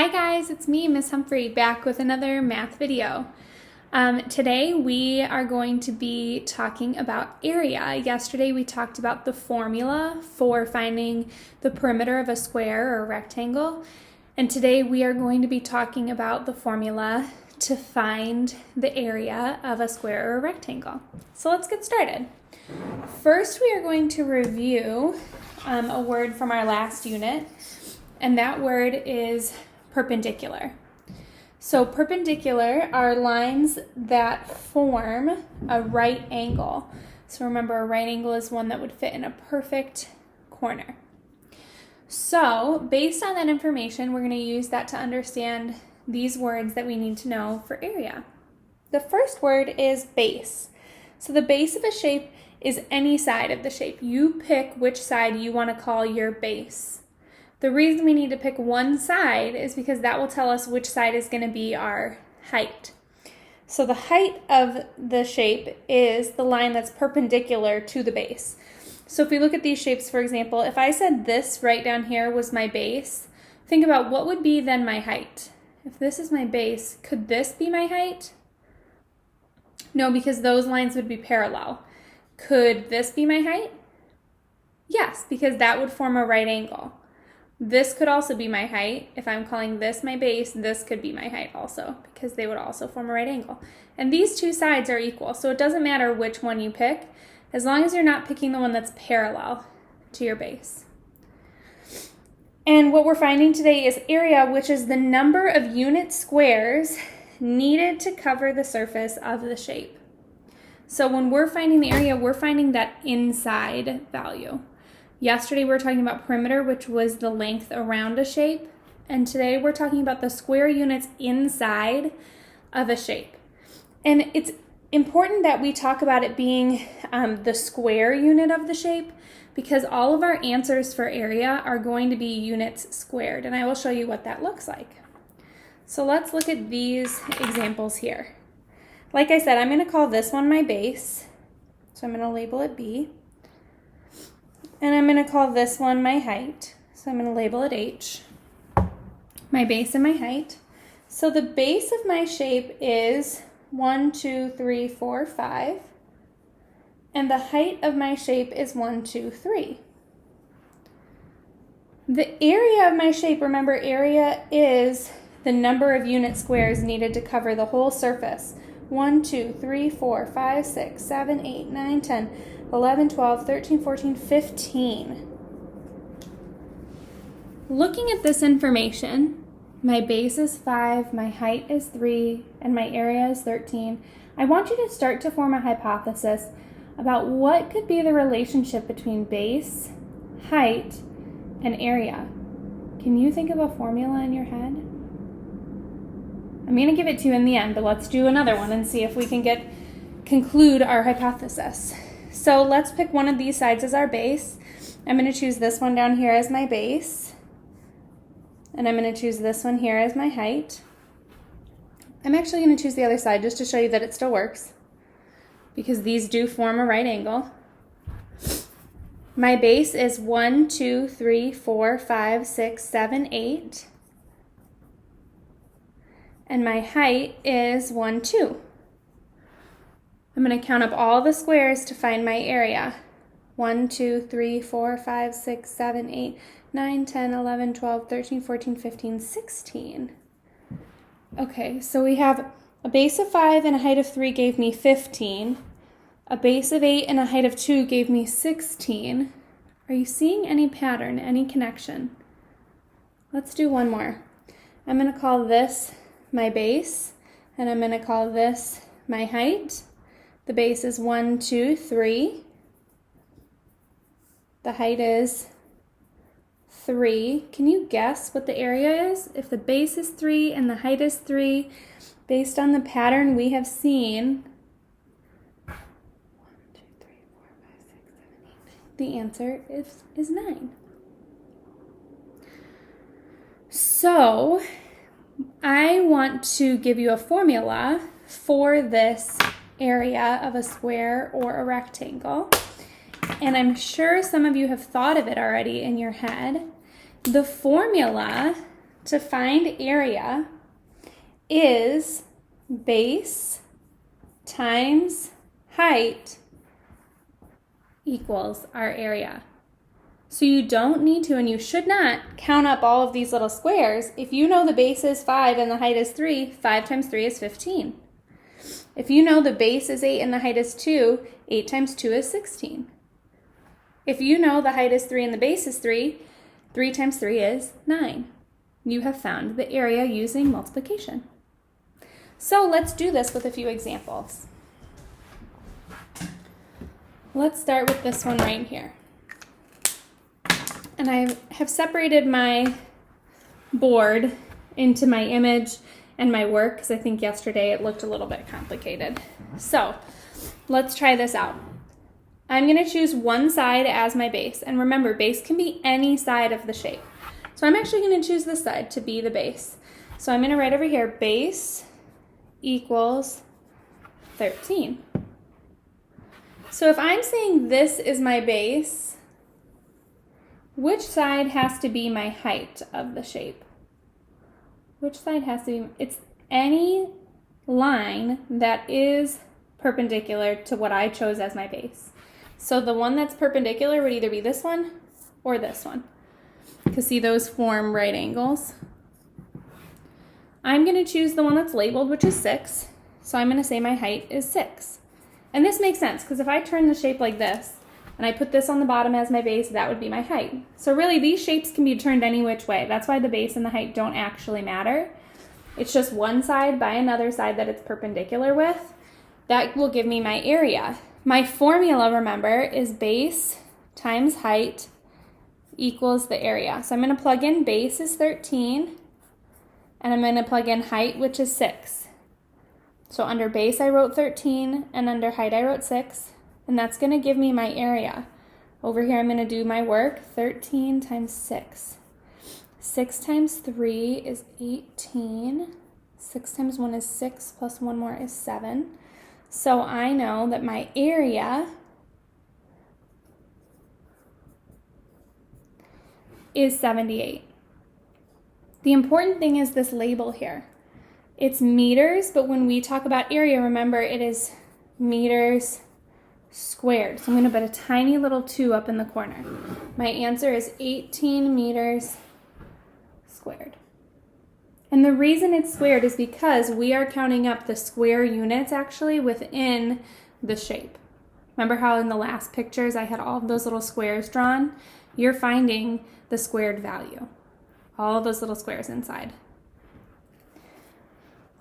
Hi guys, it's me, Miss Humphrey, back with another math video. Today we are going to be talking about area. Yesterday we talked about the formula for finding the perimeter of a square or a rectangle, and today we are going to be talking about the formula to find the area of a square or a rectangle. So let's get started. First we are going to review a word from our last unit, and that word is perpendicular. So perpendicular are lines that form a right angle. So remember, a right angle is one that would fit in a perfect corner. So based on that information, we're going to use that to understand these words that we need to know for area. The first word is base. So the base of a shape is any side of the shape. You pick which side you want to call your base. The reason we need to pick one side is because that will tell us which side is going to be our height. So the height of the shape is the line that's perpendicular to the base. So if we look at these shapes, for example, if I said this right down here was my base, think about what would be then my height. If this is my base, could this be my height? No, because those lines would be parallel. Could this be my height? Yes, because that would form a right angle. This could also be my height. If I'm calling this my base, this could be my height also, because they would also form a right angle. And these two sides are equal, so it doesn't matter which one you pick, as long as you're not picking the one that's parallel to your base. And what we're finding today is area, which is the number of unit squares needed to cover the surface of the shape. So when we're finding the area, we're finding that inside value. Yesterday we were talking about perimeter, which was the length around a shape, and today we're talking about the square units inside of a shape. And it's important that we talk about it being the square unit of the shape, because all of our answers for area are going to be units squared, and I will show you what that looks like. So let's look at these examples here. Like I said, I'm going to call this one my base, so I'm going to label it B. And I'm going to call this one my height, so I'm going to label it H. My base and my height. So the base of my shape is 1, 2, 3, 4, 5. And the height of my shape is 1, 2, 3. The area of my shape, remember, area is the number of unit squares needed to cover the whole surface. 1, 2, 3, 4, 5, 6, 7, 8, 9, 10, 11, 12, 13, 14, 15. Looking at this information, my base is 5, my height is 3, and my area is 13. I want you to start to form a hypothesis about what could be the relationship between base, height, and area. Can you think of a formula in your head? I'm going to give it to you in the end, but let's do another one and see if we can conclude our hypothesis. So let's pick one of these sides as our base. I'm going to choose this one down here as my base. And I'm going to choose this one here as my height. I'm actually going to choose the other side just to show you that it still works, because these do form a right angle. My base is 1, 2, 3, 4, 5, 6, 7, 8. And my height is 1, 2. I'm going to count up all the squares to find my area. 1, 2, 3, 4, 5, 6, 7, 8, 9, 10, 11, 12, 13, 14, 15, 16. Okay, so we have a base of 5 and a height of 3 gave me 15. A base of 8 and a height of 2 gave me 16. Are you seeing any pattern, any connection? Let's do one more. I'm going to call this my base, and I'm going to call this my height. The base is 1, 2, 3. The height is 3. Can you guess what the area is? If the base is 3 and the height is 3, based on the pattern we have seen, 1, 2, 3, 4, 5, 6, 7, 8, the answer is 9. So I want to give you a formula for this area of a square or a rectangle, and I'm sure some of you have thought of it already in your head. The formula to find area is base times height equals our area. So you don't need to, and you should not, count up all of these little squares. If you know the base is 5 and the height is 3, 5 times 3 is 15. If you know the base is 8 and the height is 2, 8 times 2 is 16. If you know the height is 3 and the base is 3, 3 times 3 is 9. You have found the area using multiplication. So let's do this with a few examples. Let's start with this one right here. And I have separated my board into my image and my work because I think yesterday it looked a little bit complicated. So let's try this out. I'm going to choose one side as my base. And remember, base can be any side of the shape. So I'm actually going to choose this side to be the base. So I'm going to write over here, base equals 13. So if I'm saying this is my base, which side has to be my height of the shape? Which side has to be? It's any line that is perpendicular to what I chose as my base. So the one that's perpendicular would either be this one or this one. Because see, those form right angles. I'm going to choose the one that's labeled, which is 6. So I'm going to say my height is 6. And this makes sense, because if I turn the shape like this, and I put this on the bottom as my base, that would be my height. So really, these shapes can be turned any which way. That's why the base and the height don't actually matter. It's just one side by another side that it's perpendicular with. That will give me my area. My formula, remember, is base times height equals the area. So I'm going to plug in base is 13, and I'm going to plug in height, which is 6. So under base I wrote 13, and under height I wrote 6, and that's going to give me my area. Over here I'm going to do my work, 13 times 6. 6 times 3 is 18. 6 times 1 is 6, plus 1 more is 7. So I know that my area is 78. The important thing is this label here. It's meters, but when we talk about area, remember it is meters squared. So I'm going to put a tiny little 2 up in the corner. My answer is 18 meters squared. And the reason it's squared is because we are counting up the square units actually within the shape. Remember how in the last pictures I had all of those little squares drawn? You're finding the squared value. All of those little squares inside.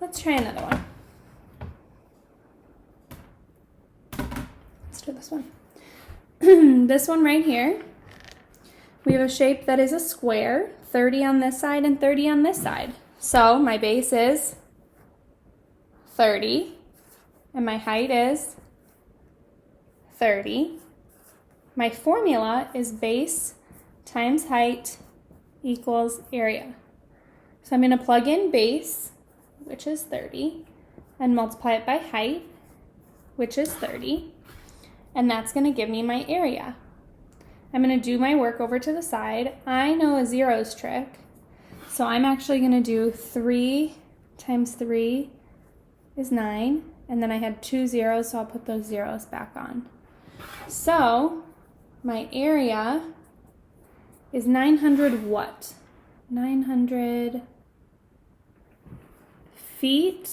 Let's try another one. Let's do this one. This one right here, we have a shape that is a square, 30 on this side and 30 on this side. So my base is 30, and my height is 30. My formula is base times height equals area. So I'm going to plug in base, which is 30, and multiply it by height, which is 30, and that's going to give me my area. I'm going to do my work over to the side. I know a zeros trick, so I'm actually going to do 3 times 3 is 9, and then I had 2 zeros, so I'll put those zeros back on. So my area is 900 what? 900 feet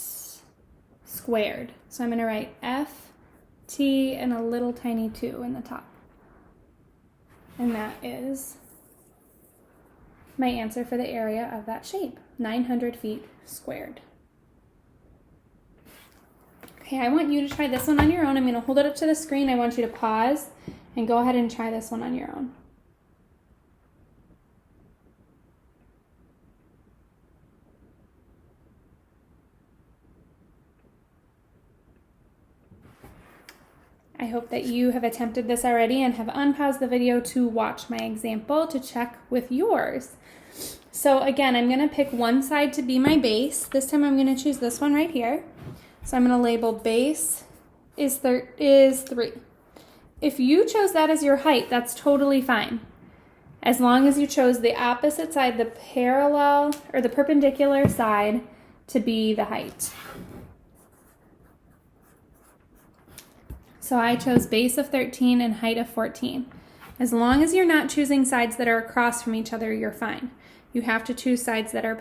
squared. So I'm going to write F, T, and a little tiny 2 in the top. And that is my answer for the area of that shape, 900 feet squared. Okay, I want you to try this one on your own. I'm going to hold it up to the screen. I want you to pause and go ahead and try this one on your own. I hope that you have attempted this already and have unpaused the video to watch my example to check with yours. So again, I'm going to pick one side to be my base. This time I'm going to choose this one right here. So I'm going to label base is 3. If you chose that as your height, that's totally fine. as long as you chose the opposite side, the parallel or the perpendicular side, to be the height. So I chose base of 13 and height of 14. As long as you're not choosing sides that are across from each other, you're fine. You have to choose sides that are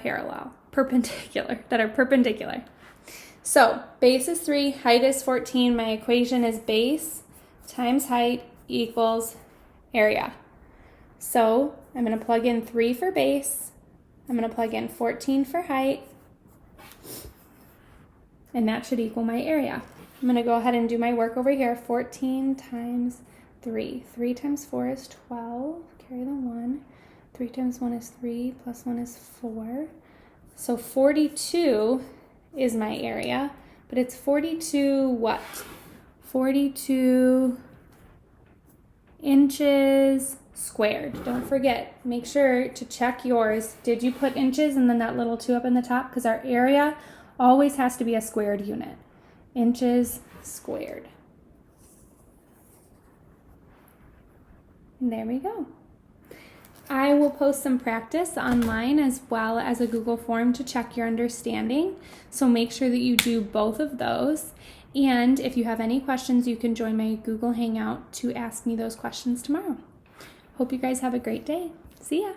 perpendicular. So base is 3, height is 14. My equation is base times height equals area. So I'm going to plug in 3 for base. I'm going to plug in 14 for height. And that should equal my area. I'm going to go ahead and do my work over here. 14 times 3. 3 times 4 is 12. Carry the 1. 3 times 1 is 3, plus 1 is 4. So 42 is my area, but it's 42 what? 42 inches squared. Don't forget, make sure to check yours. Did you put inches and then that little 2 up in the top? Because our area always has to be a squared unit. Inches squared. And there we go. I will post some practice online as well as a Google form to check your understanding. So make sure that you do both of those. And if you have any questions, you can join my Google Hangout to ask me those questions tomorrow. Hope you guys have a great day. See ya.